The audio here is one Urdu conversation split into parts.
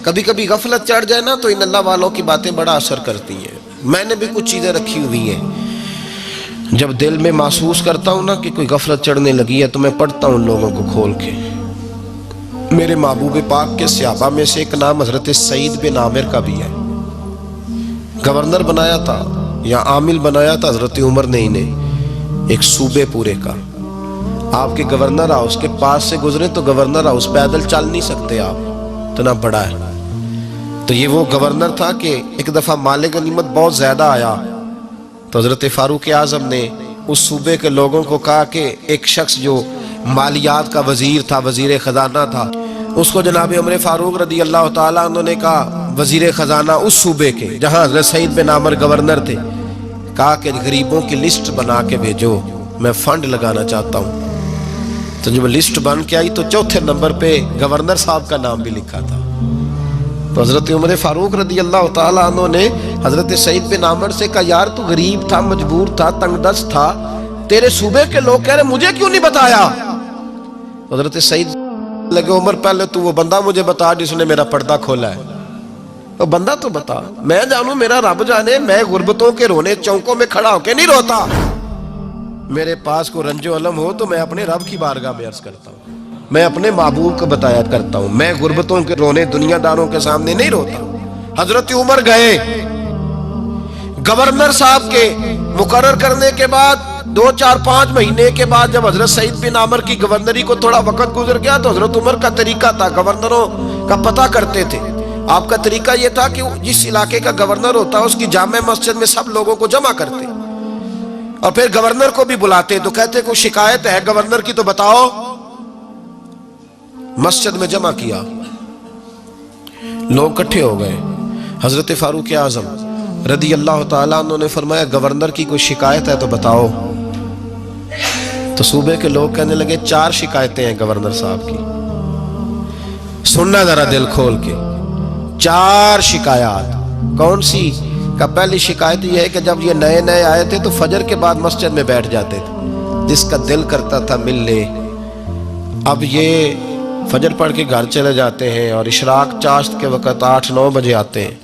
کبھی کبھی غفلت چڑھ جائے نا تو ان اللہ والوں کی باتیں بڑا اثر کرتی ہیں. میں نے بھی کچھ چیزیں رکھی ہوئی ہیں، جب دل میں محسوس کرتا ہوں نا کہ کوئی غفلت چڑھنے لگی ہے تو میں پڑھتا ہوں لوگوں کو کھول کے. میرے محبوب پاک کے صحابہ میں سے ایک نام حضرت سعید بن عامر کا بھی ہے. گورنر بنایا تھا یا عامل بنایا تھا حضرت عمر نے انہیں ایک صوبے پورے کا. آپ کے گورنر ہاؤس کے پاس سے گزرے تو گورنر ہاؤس پیدل چل نہیں سکتے آپ، اتنا بڑا ہے. تو یہ وہ گورنر تھا کہ ایک دفعہ مال غنیمت بہت زیادہ آیا تو حضرت فاروق اعظم نے اس صوبے کے لوگوں کو کہا کہ ایک شخص جو مالیات کا وزیر تھا، وزیر خزانہ تھا، اس کو جناب عمر فاروق رضی اللہ تعالیٰ انہوں نے کہا وزیر خزانہ اس صوبے کے جہاں حضرت سعید بن عامر گورنر تھے، کہا کہ غریبوں کی لسٹ بنا کے بھیجو، میں فنڈ لگانا چاہتا ہوں. تو جب لسٹ بن کے آئی تو چوتھے نمبر پہ گورنر صاحب کا نام بھی لکھا تھا. تو حضرت عمر فاروق رضی اللہ تعالیٰ عنہ نے حضرت سعید بن عامر سے کہا یار تو غریب تھا، مجبور تھا، تنگ دست تھا، تیرے صوبے کے لوگ کہہ رہے مجھے کیوں نہیں بتایا؟ حضرت سعید لگے عمر پہلے تو وہ بندہ مجھے بتا جس نے میرا پردہ کھولا ہے. وہ بندہ تو بتا، میں جانوں میرا رب جانے، میں غربتوں کے رونے چوکوں میں کھڑا ہو کے نہیں روتا. میرے پاس کو رنج و علم ہو تو میں اپنے رب کی بارگاہ میں عرض کرتا ہوں، میں اپنے محبوب کو بتایا کرتا ہوں، میں غربتوں کے رونے دنیا داروں کے سامنے نہیں روتا. حضرت عمر گئے، گورنر صاحب کے مقرر کرنے کے بعد 2-4-5 مہینے کے بعد جب حضرت سعید بن عامر کی گورنری کو تھوڑا وقت گزر گیا تو حضرت عمر کا طریقہ تھا، گورنروں کا پتہ کرتے تھے. آپ کا طریقہ یہ تھا کہ جس علاقے کا گورنر ہوتا اس کی جامع مسجد میں سب لوگوں کو جمع کرتے اور پھر گورنر کو بھی بلاتے تو کہتے کوئی شکایت ہے گورنر کی تو بتاؤ. مسجد میں جمع کیا، لوگ اکٹھے ہو گئے. حضرت فاروق اعظم رضی اللہ تعالیٰ عنہ نے فرمایا گورنر کی کوئی شکایت ہے تو بتاؤ. تو صوبے کے لوگ کہنے لگے 4 شکایتیں ہیں گورنر صاحب کی. سننا ذرا دل کھول کے، 4 شکایات. کون سی؟ کہ پہلی شکایت یہ ہے کہ جب یہ نئے نئے آئے تھے تو فجر کے بعد مسجد میں بیٹھ جاتے تھے، جس کا دل کرتا تھا مل لے. اب یہ فجر پڑھ کے گھر چلے جاتے ہیں اور اشراق چاشت کے وقت 8-9 بجے آتے ہیں.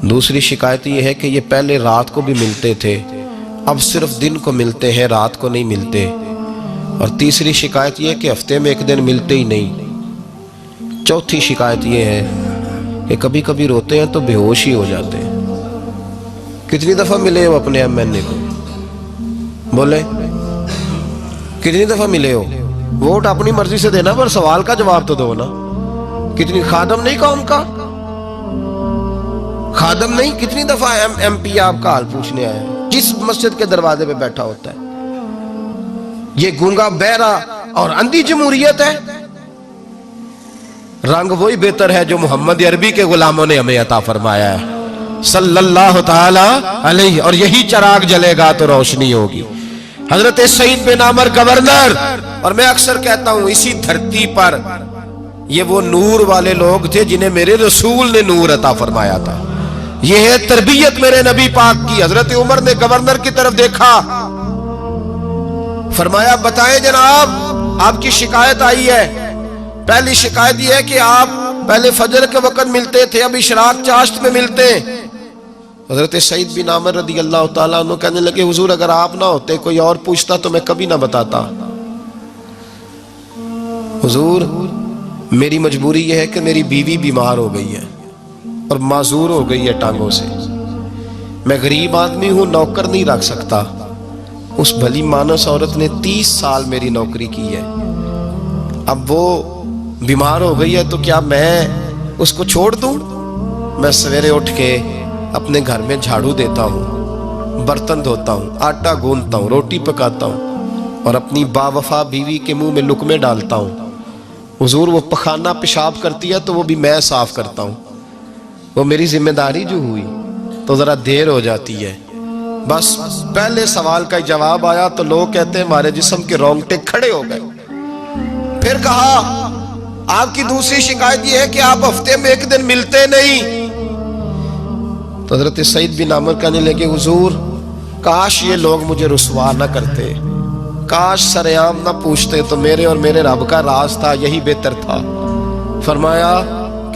دوسری شکایت یہ ہے کہ یہ پہلے رات کو بھی ملتے تھے، اب صرف دن کو ملتے ہیں، رات کو نہیں ملتے. اور تیسری شکایت یہ ہے کہ ہفتے میں ایک دن ملتے ہی نہیں. چوتھی شکایت یہ ہے کہ کبھی کبھی روتے ہیں تو بے ہوش ہی ہو جاتے ہیں. کتنی دفعہ ملے ہو اپنے ایم این اے کو؟ بولے کتنی دفعہ ملے ہو؟ ووٹ اپنی مرضی سے دینا پر سوال کا جواب تو دو نا. کتنی خادم نہیں قوم کا؟ خادم نہیں، کتنی دفعہ ایم پی آپ کا حال پوچھنے آئے جس مسجد کے دروازے پہ بیٹھا ہوتا ہے؟ یہ گونگا بہرا اور اندھی جمہوریت ہے؟ رنگ وہی بہتر ہے جو محمد عربی کے غلاموں نے ہمیں عطا فرمایا ہے صلی اللہ تعالی علیہ، اور یہی چراغ جلے گا تو روشنی ہوگی. حضرت سعید بن عامر گورنر، اور میں اکثر کہتا ہوں اسی دھرتی پر یہ وہ نور والے لوگ تھے جنہیں میرے رسول نے نور عطا فرمایا تھا. یہ ہے تربیت میرے نبی پاک کی. حضرت عمر نے گورنر کی طرف دیکھا، فرمایا بتائیں جناب آپ کی شکایت آئی ہے. پہلی شکایت یہ ہے کہ آپ پہلے فجر کے وقت ملتے تھے، اب اشراق چاشت میں ملتے. حضرت سعید بن عامر رضی اللہ تعالیٰ عنہ کہنے لگے حضور اگر آپ نہ ہوتے کوئی اور پوچھتا تو میں کبھی نہ بتاتا. حضور میری مجبوری یہ ہے کہ میری بیوی بیمار ہو گئی ہے اور معذور ہو گئی ہے ٹانگوں سے. میں غریب آدمی ہوں، نوکر نہیں رکھ سکتا. اس بھلی مانس عورت نے 30 سال میری نوکری کی ہے، اب وہ بیمار ہو گئی ہے تو کیا میں اس کو چھوڑ دوں؟ میں سویرے اٹھ کے اپنے گھر میں جھاڑو دیتا ہوں، برتن دھوتا ہوں، آٹا گوندتا ہوں، روٹی پکاتا ہوں اور اپنی باوفا بیوی کے منہ میں لقمے ڈالتا ہوں. حضور وہ پخانہ پیشاب کرتی ہے تو وہ بھی میں صاف کرتا ہوں. وہ میری ذمہ داری جو ہوئی تو ذرا دیر ہو جاتی ہے. بس پہلے سوال کا جواب آیا تو لوگ کہتے ہیں ہمارے جسم کے رونگٹے کھڑے ہو گئے. پھر کہا آپ کی دوسری شکایت یہ ہے کہ آپ ہفتے میں ایک دن ملتے نہیں. تو حضرت سعید بن عامر کہنے لگے حضور کاش یہ لوگ مجھے رسوا نہ کرتے، کاش سرعام نہ پوچھتے تو میرے اور میرے رب کا راز تھا، یہی بہتر تھا. فرمایا